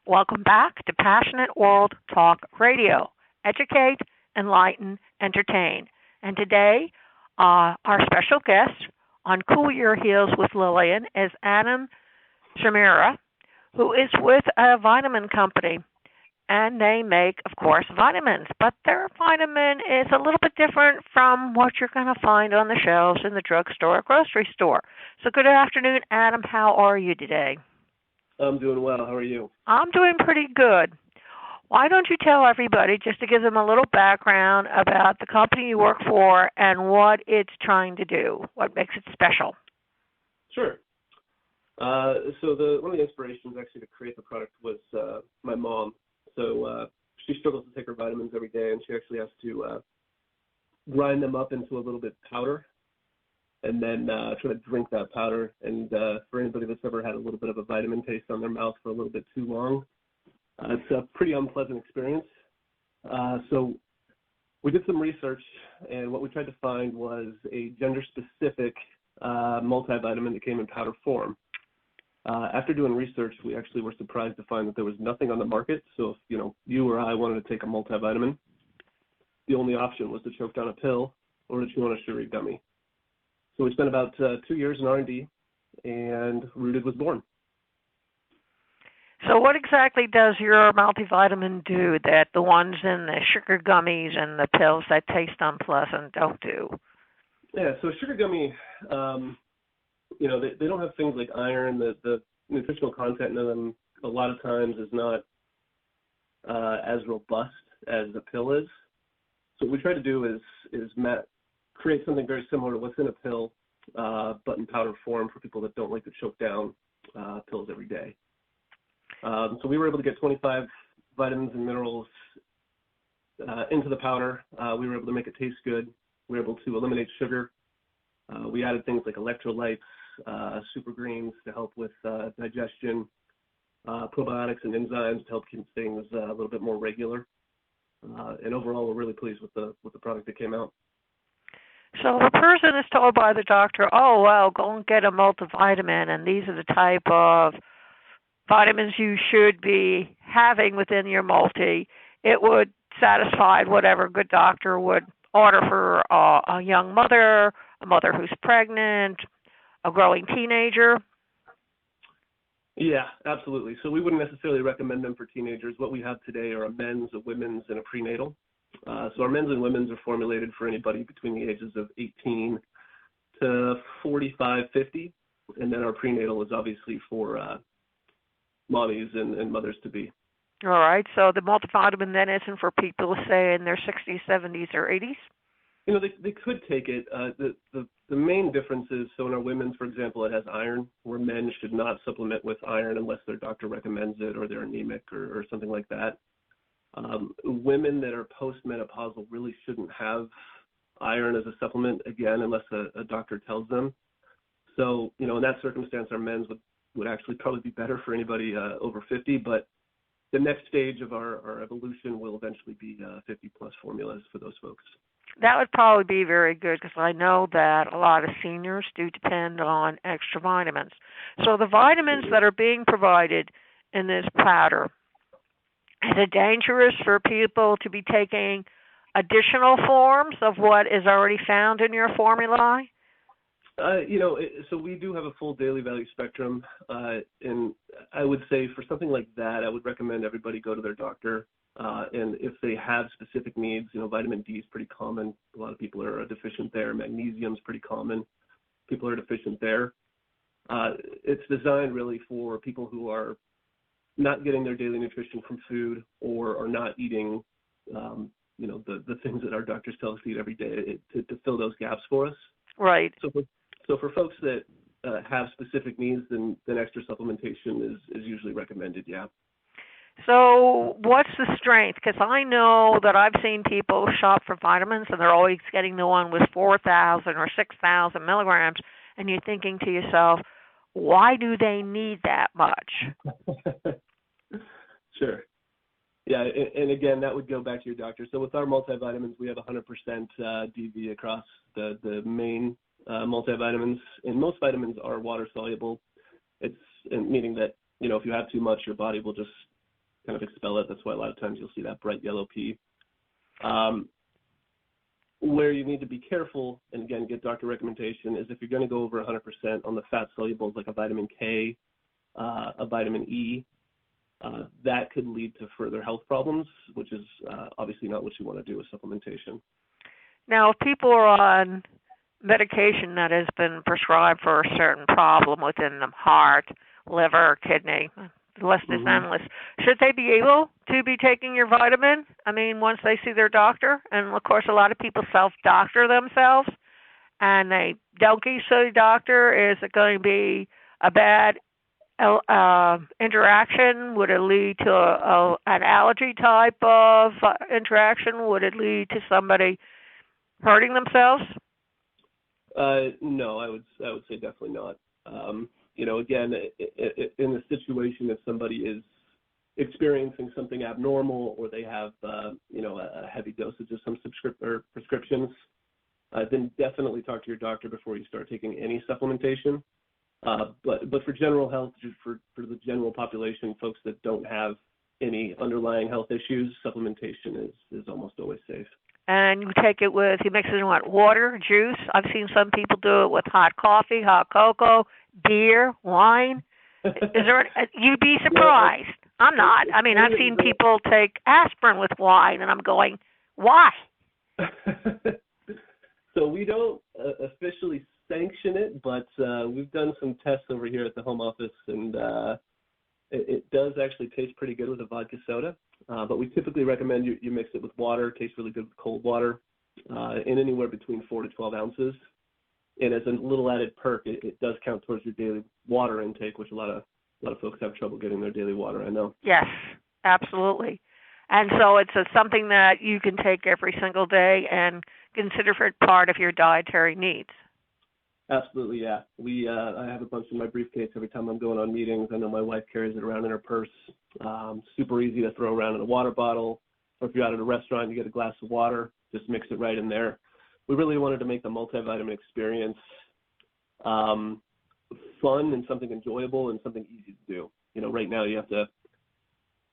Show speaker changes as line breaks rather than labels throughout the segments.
Welcome back to Passionate World Talk Radio. Educate, enlighten, entertain. And today, our special guest on Cool Your Heels with Lillian is Adam Shamira, who is with a vitamin company. And they make, of course, vitamins. But their vitamin is a little bit different from what you're going to find on the shelves in the drugstore or grocery store. So good afternoon, Adam. How are you today?
I'm doing well. How are you?
I'm doing pretty good. Why don't you tell everybody, just to give them a little background about the company you work for and what it's trying to do, what makes it special?
Sure. So one of the inspirations actually to create the product was my mom. So she struggles to take her vitamins every day, and she actually has to grind them up into a little bit powder and then try to drink that powder. And for anybody that's ever had a little bit of a vitamin taste on their mouth for a little bit too long, it's a pretty unpleasant experience. So we did some research, and what we tried to find was a gender-specific multivitamin that came in powder form. After doing research, we actually were surprised to find that there was nothing on the market. So if you or I wanted to take a multivitamin, the only option was to choke down a pill or to chew on a sugary gummy. So we spent about 2 years in R&D, and Rooted was born.
So what exactly does your multivitamin do that the ones in the sugar gummies and the pills that taste unpleasant don't do?
Yeah, so sugar gummy, they don't have things like iron. The nutritional content in them a lot of times is not as robust as the pill is. So what we try to do is create something very similar to what's in a pill, but in powder form for people that don't like to choke down pills every day. So we were able to get 25 vitamins and minerals into the powder. We were able to make it taste good. We were able to eliminate sugar. We added things like electrolytes, super greens to help with digestion, probiotics and enzymes to help keep things a little bit more regular. And overall, we're really pleased with the product that came out.
So the person is told by the doctor, oh, well, go and get a multivitamin, and these are the type of vitamins you should be having within your multi. It would satisfy whatever good doctor would order for a young mother, a mother who's pregnant, a growing teenager.
Yeah, absolutely. So we wouldn't necessarily recommend them for teenagers. What we have today are a men's, a women's, and a prenatal. So our men's and women's are formulated for anybody between the ages of 18 to 45, 50. And then our prenatal is obviously for mommies and mothers-to-be.
All right. So the multivitamin then isn't for people, say, in their 60s, 70s, or 80s?
They could take it. The main difference is, so in our women's, for example, it has iron, where men should not supplement with iron unless their doctor recommends it or they're anemic or something like that. Women that are postmenopausal really shouldn't have iron as a supplement, again, unless a doctor tells them. So, in that circumstance, our men's would actually probably be better for anybody over 50, but the next stage of our evolution will eventually be 50-plus formulas for those folks.
That would probably be very good because I know that a lot of seniors do depend on extra vitamins. So the vitamins that are being provided in this powder, is it dangerous for people to be taking additional forms of what is already found in your formulae?
So we do have a full daily value spectrum, and I would say for something like that, I would recommend everybody go to their doctor. And if they have specific needs, vitamin D is pretty common. A lot of people are deficient there. Magnesium is pretty common. People are deficient there. It's designed really for people who are not getting their daily nutrition from food or are not eating, the things that our doctors tell us to eat every day to fill those gaps for us.
Right.
So for folks that have specific needs, then extra supplementation is usually recommended, yeah.
So what's the strength? Because I know that I've seen people shop for vitamins, and they're always getting the one with 4,000 or 6,000 milligrams, and you're thinking to yourself, why do they need that much?
Sure. Yeah, and again, that would go back to your doctor. So with our multivitamins, we have 100% DV across the main multivitamins, and most vitamins are water soluble. It's meaning that if you have too much, your body will just kind of expel it. That's why a lot of times you'll see that bright yellow pee. Where you need to be careful, and again, get doctor recommendation, is if you're going to go over 100% on the fat solubles like a vitamin K, a vitamin E, that could lead to further health problems, which is obviously not what you want to do with supplementation.
Now, if people are on medication that has been prescribed for a certain problem within the heart, liver, kidney, the list is endless, should they be able to be taking your vitamin? I mean, once they see their doctor, and of course a lot of people self-doctor themselves, and they don't see the doctor, is it going to be a bad interaction? Would it lead to an allergy type of interaction? Would it lead to somebody hurting themselves?
No, I would say definitely not. Again, in the situation, if somebody is experiencing something abnormal or they have, a heavy dosage of some prescriptions, then definitely talk to your doctor before you start taking any supplementation. But for general health, for the general population, folks that don't have any underlying health issues, supplementation is almost always safe.
And you take it with, you mix it in what, water, juice? I've seen some people do it with hot coffee, hot cocoa, beer, wine. Is there? You'd be surprised. I'm not. I mean, I've seen people take aspirin with wine, and I'm going, why?
So we don't officially sanction it, but we've done some tests over here at the home office, and it does actually taste pretty good with a vodka soda. But we typically recommend you mix it with water. It tastes really good with cold water, in anywhere between 4 to 12 ounces. And as a little added perk, it does count towards your daily water intake, which a lot of folks have trouble getting their daily water, I know.
Yes, absolutely. And so it's something that you can take every single day and consider for part of your dietary needs.
Absolutely, yeah. I have a bunch in my briefcase every time I'm going on meetings. I know my wife carries it around in her purse. Super easy to throw around in a water bottle. Or if you're out at a restaurant, you get a glass of water, just mix it right in there. We really wanted to make the multivitamin experience fun and something enjoyable and something easy to do. Right now you have to,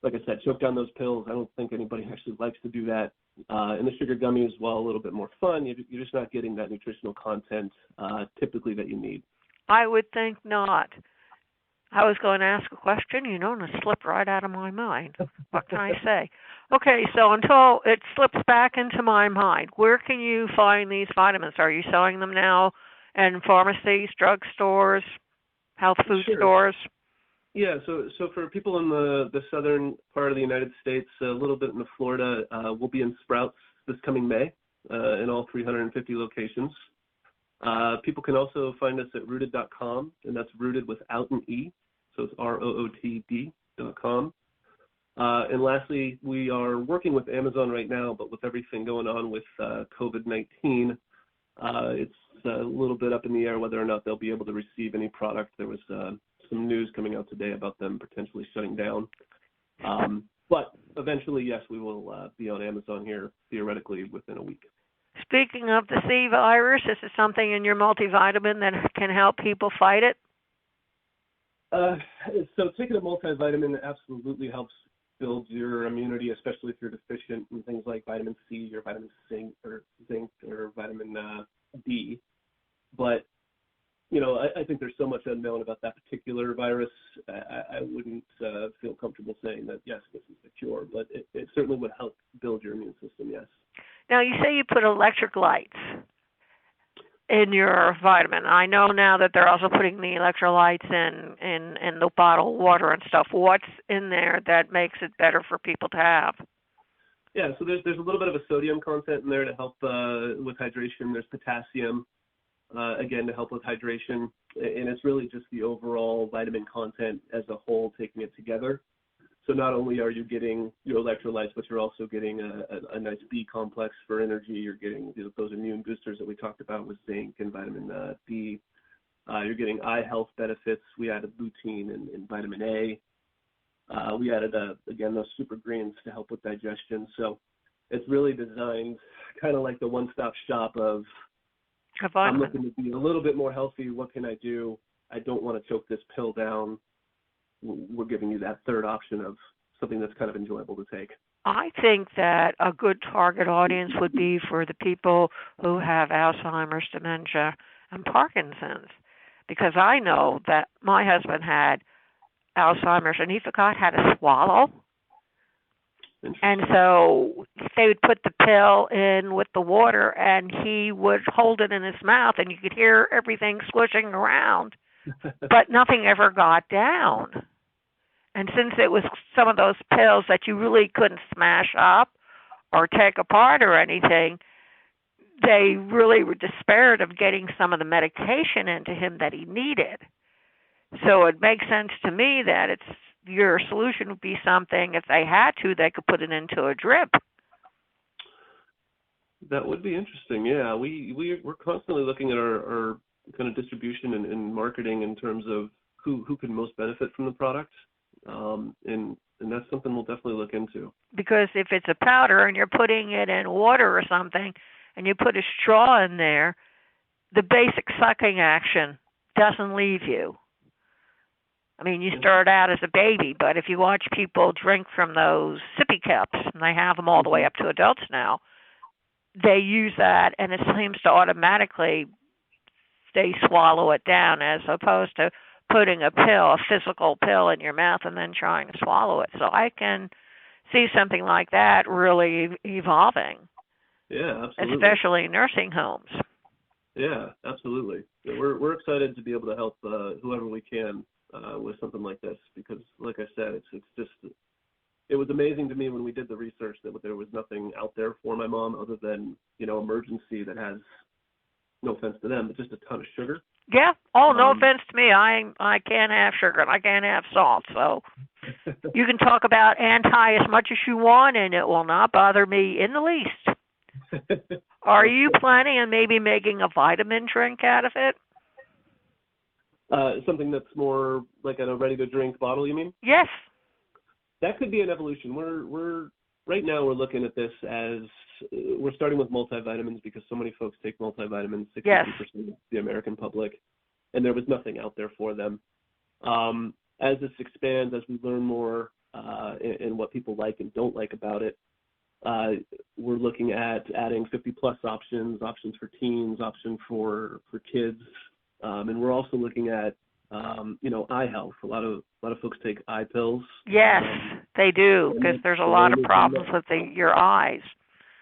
like I said, choke down those pills. I don't think anybody actually likes to do that. And the sugar gummies, while a little bit more fun, you're just not getting that nutritional content typically that you need.
I would think not. I was going to ask a question, and it slipped right out of my mind. What can I say? Okay, so until it slips back into my mind, where can you find these vitamins? Are you selling them now in pharmacies, drugstores, health food stores?
Yeah, so for people in the southern part of the United States, a little bit in the Florida, we'll be in Sprouts this coming May in all 350 locations. People can also find us at rooted.com, and that's rooted without an E, so it's ROOTD.com. And lastly, we are working with Amazon right now, but with everything going on with COVID-19, it's a little bit up in the air whether or not they'll be able to receive any product. There was some news coming out today about them potentially shutting down. But eventually, yes, we will be on Amazon here, theoretically, within a week.
Speaking of the C virus, is it something in your multivitamin that can help people fight it?
So taking a multivitamin absolutely helps build your immunity, especially if you're deficient in things like vitamin C or vitamin zinc or vitamin D. But I think there's so much unknown about that particular virus. I wouldn't feel comfortable saying that, yes, this is the cure, but it certainly would help build your immune system, yes.
Now, you say you put electric lights in your vitamin. I know now that they're also putting the electrolytes in the bottled water and stuff. What's in there that makes it better for people to have?
Yeah, so there's a little bit of a sodium content in there to help with hydration. There's potassium, again, to help with hydration. And it's really just the overall vitamin content as a whole, taking it together. So not only are you getting your electrolytes, but you're also getting a nice B complex for energy. You're getting those immune boosters that we talked about with zinc and vitamin D. You're getting eye health benefits. We added lutein and vitamin A. We added, again, those super greens to help with digestion. So it's really designed kind of like the one-stop shop of, I'm looking to be a little bit more healthy. What can I do? I don't want to choke this pill down. We're giving you that third option of something that's kind of enjoyable to take.
I think that a good target audience would be for the people who have Alzheimer's, dementia, and Parkinson's, because I know that my husband had Alzheimer's and he forgot how to swallow. And so they would put the pill in with the water and he would hold it in his mouth and you could hear everything squishing around, but nothing ever got down. And since it was some of those pills that you really couldn't smash up or take apart or anything, they really were despaired of getting some of the medication into him that he needed. So it makes sense to me that your solution would be something, if they had to, they could put it into a drip.
That would be interesting. Yeah, we're constantly looking at our kind of distribution and marketing in terms of who can most benefit from the product. And that's something we'll definitely look into.
Because if it's a powder and you're putting it in water or something and you put a straw in there, the basic sucking action doesn't leave you. I mean, you start out as a baby, but if you watch people drink from those sippy cups, and they have them all the way up to adults now, they use that and it seems to automatically, they swallow it down as opposed to putting a pill, a physical pill in your mouth and then trying to swallow it. So I can see something like that really evolving.
Yeah, absolutely.
Especially nursing homes.
Yeah, absolutely. Yeah, we're excited to be able to help whoever we can with something like this because, like I said, it was amazing to me when we did the research that there was nothing out there for my mom other than, Emergency that has, no offense to them, but just a ton of sugar.
Yeah. Oh, no offense to me. I can't have sugar and I can't have salt. So you can talk about anti as much as you want, and it will not bother me in the least. Are you planning on maybe making a vitamin drink out of it?
Something that's more like in a ready-to-drink bottle, you mean?
Yes. That
could be an evolution. We're right now we're looking at this as we're starting with multivitamins because so many folks take multivitamins, 60% of the American public, and there was nothing out there for them. As this expands, as we learn more and what people like and don't like about it, we're looking at adding 50-plus options for teens, options for kids, and we're also looking at eye health. A lot of folks take eye pills.
Yes, they do, because there's a lot of problems with your eyes.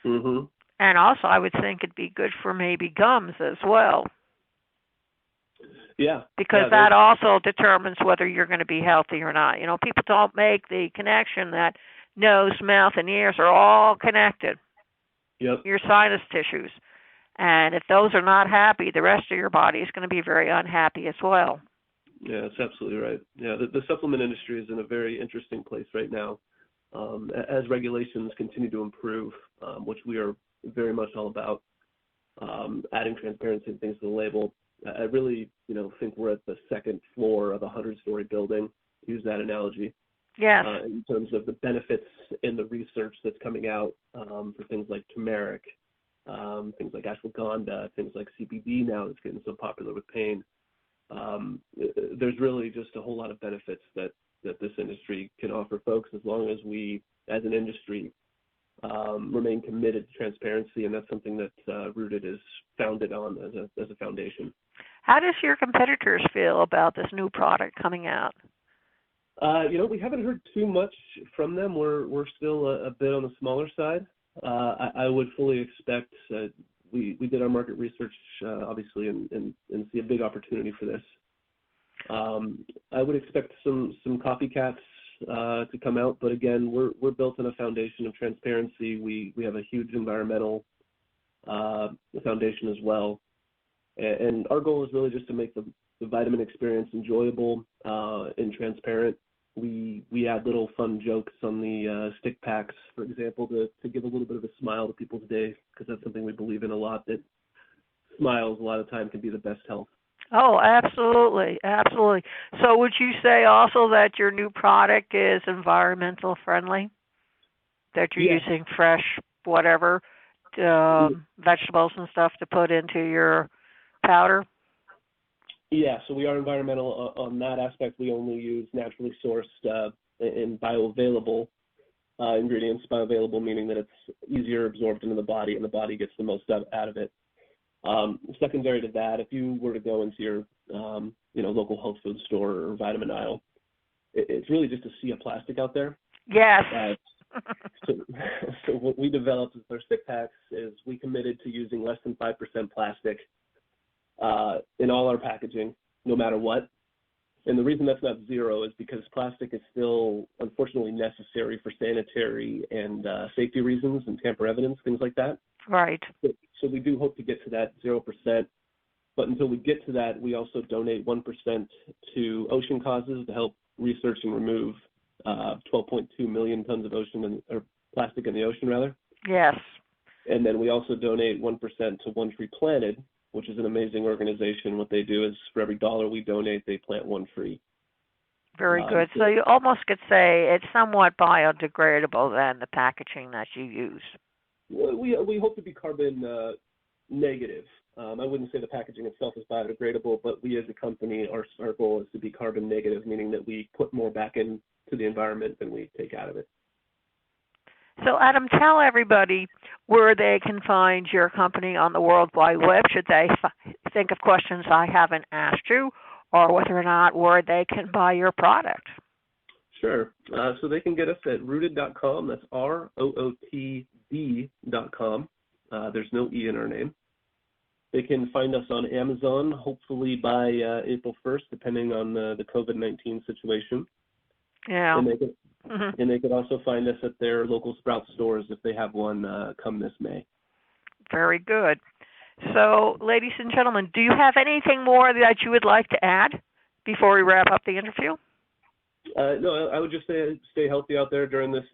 Mm-hmm.
And also, I would think it'd be good for maybe gums as well.
Yeah.
Because that also determines whether you're going to be healthy or not. People don't make the connection that nose, mouth, and ears are all connected.
Yep.
Your sinus tissues. And if those are not happy, the rest of your body is going to be very unhappy as well.
Yeah, that's absolutely right. Yeah, the supplement industry is in a very interesting place right now. As regulations continue to improve, which we are very much all about, adding transparency and things to the label, I really, think we're at the second floor of a 100-story building, use that analogy.
Yes.
In terms of the benefits in the research that's coming out for things like turmeric, things like ashwagandha, things like CBD now that's getting so popular with pain. There's really just a whole lot of benefits that this industry can offer folks as long as we, as an industry, remain committed to transparency, and that's something that Rooted is founded on as a foundation.
How does your competitors feel about this new product coming out?
We haven't heard too much from them. We're still a bit on the smaller side. I would fully expect we did our market research, obviously, and see a big opportunity for this. I would expect some copycats to come out, but again, we're built on a foundation of transparency. We have a huge environmental foundation as well, and our goal is really just to make the vitamin experience enjoyable and transparent. We add little fun jokes on the stick packs, for example, to give a little bit of a smile to people's day, because that's something we believe in a lot, that smiles a lot of time can be the best health.
Oh, absolutely, absolutely. So would you say also that your new product is environmental friendly, that you're using fresh whatever, vegetables and stuff to put into your powder?
Yeah, so we are environmental on that aspect. We only use naturally sourced and bioavailable ingredients. Bioavailable meaning that it's easier absorbed into the body and the body gets the most out of it. Secondary to that, if you were to go into your local health food store or vitamin aisle, it's really just a sea of plastic out there.
Yes.
So what we developed with our stick packs is we committed to using less than 5% plastic in all our packaging, no matter what. And the reason that's not zero is because plastic is still, unfortunately, necessary for sanitary and safety reasons and tamper evidence, things like that.
Right.
So we do hope to get to that 0%. But until we get to that, we also donate 1% to ocean causes to help research and remove 12.2 million tons of or plastic in the ocean, rather.
Yes.
And then we also donate 1% to One Tree Planted, which is an amazing organization. What they do is for every $1 we donate, they plant one tree.
Very good. So you almost could say it's somewhat biodegradable then, the packaging that you use.
We hope to be carbon negative. I wouldn't say the packaging itself is biodegradable, but we as a company, our goal is to be carbon negative, meaning that we put more back into the environment than we take out of it.
So, Adam, tell everybody where they can find your company on the World Wide Web, should they think of questions I haven't asked you, or whether or not where they can buy your product.
Sure. So they can get us at rooted.com. That's ROOTD.com. There's no E in our name. They can find us on Amazon, hopefully by April 1st, depending on the COVID-19 situation.
Yeah.
And they could also find us at their local Sprouts stores if they have one come this May.
Very good. So, ladies and gentlemen, do you have anything more that you would like to add before we wrap up the interview?
No, I would just say stay healthy out there during this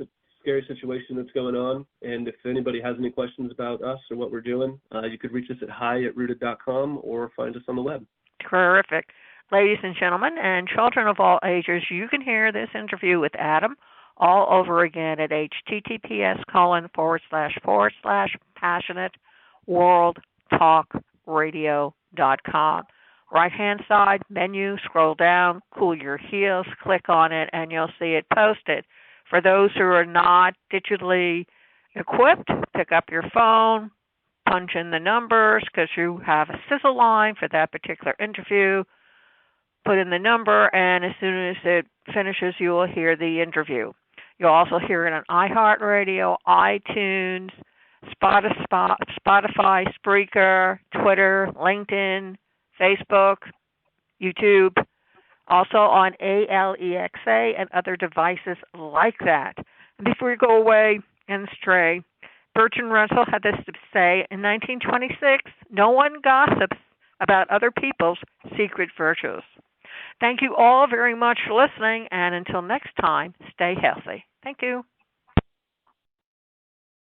scary situation that's going on. And if anybody has any questions about us or what we're doing, you could reach us at hi@rooted.com or find us on the web.
Terrific. Ladies and gentlemen, and children of all ages, you can hear this interview with Adam all over again at https://passionateworldtalkradio.com. Right-hand side menu, scroll down, Cool Your Heels, click on it, and you'll see it posted. For those who are not digitally equipped, pick up your phone, punch in the numbers because you have a sizzle line for that particular interview. Put in the number, and as soon as it finishes, you will hear the interview. You'll also hear it on iHeartRadio, iTunes, Spotify, Spreaker, Twitter, LinkedIn, Facebook, YouTube, also on Alexa and other devices like that. And before you go away and stray, Bertrand Russell had this to say in 1926, no one gossips about other people's secret virtues. Thank you all very much for listening, and until next time, stay healthy. Thank you.